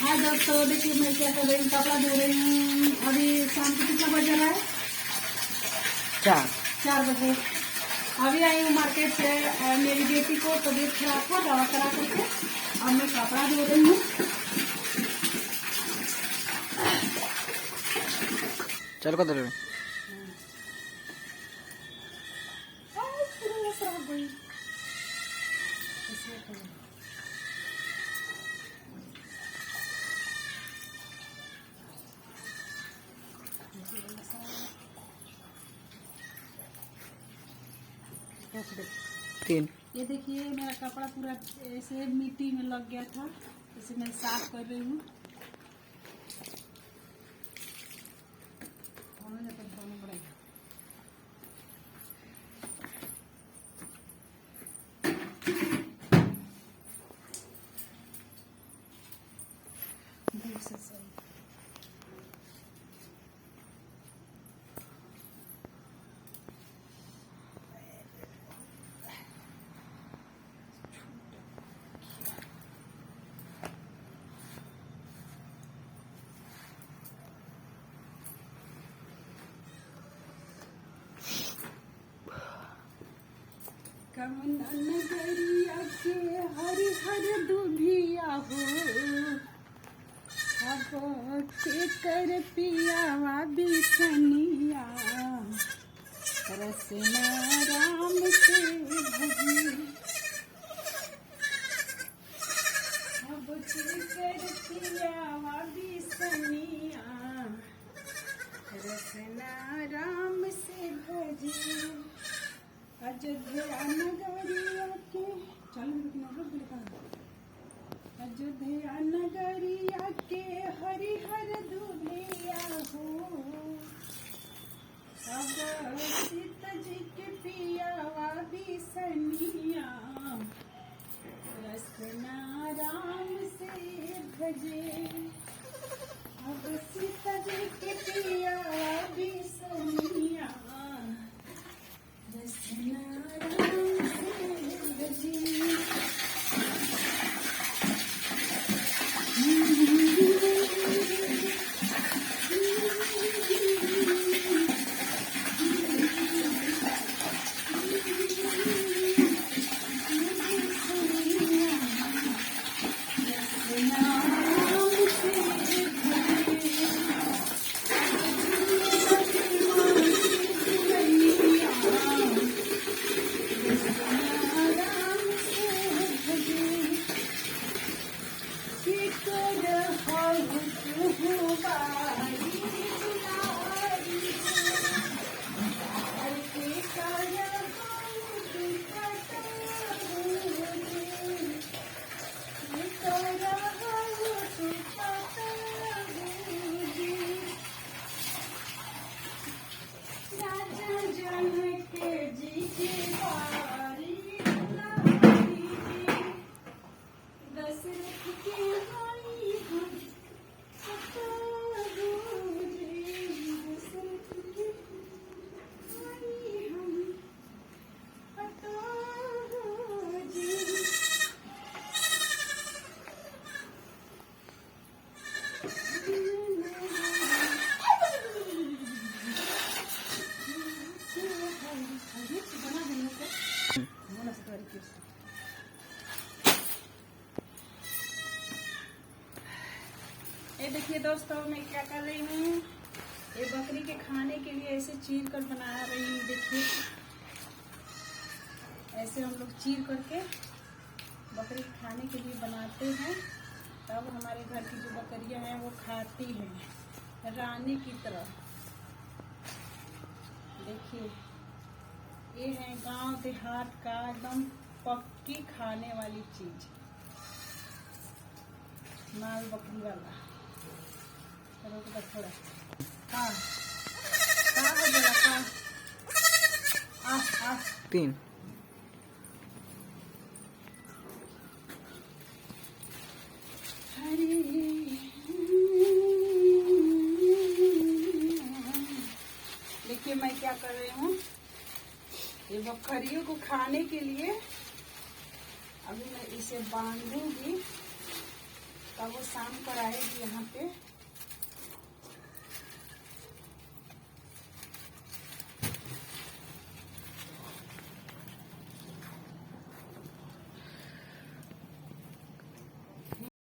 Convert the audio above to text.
हाँ दोस्तों, देखिए मैं क्या कर रही हूँ, कपड़ा धो रही हूँ। अभी शाम को कितना बज रहा है? 4 बजे। अभी आई हूँ मार्केट से। मेरी बेटी को तबीयत खराब था, दवा करा करके अब मैं कपड़ा धो रही हूँ। चल को दे तीन। ये देखिए मेरा कपड़ा पूरा ऐसे मिट्टी में लग गया था, इसे मैं साफ कर रही हूँ। धोना पड़ेगा। कमना नगरिया के हरि हर दुभिया हो, अब के कर पियावा बिसनिया, रसना राम से भजी। अब के कर पियावा बिसनिया, रसना राम से भजी। अयोध्या नगरिया के अयोध्या नगरिया के हरिहर दुनिया हो, अब सीता जी के पियावा बिसनिया, रसना राम से भजे। अब सीता जी के पियावा बिसनिया, ये देखिए दोस्तों मैं क्या कर रही हूँ, ये बकरी के खाने के लिए ऐसे चीर कर बना रही हूँ। देखिए ऐसे हम लोग चीर करके बकरी के खाने के लिए बनाते हैं, तब हमारे घर की जो बकरियां हैं वो खाती हैं रानी की तरह। देखिए ये है गांव देहात का एकदम पक्की खाने वाली चीज, माल बकरी वाला। चलो तो थोड़ा हाँ हो गया आ 3। देखिए मैं क्या कर रही हूँ, ये बकरियों को खाने के लिए अभी मैं इसे बांधूंगी, तब वो शाम को आएगी यहाँ पे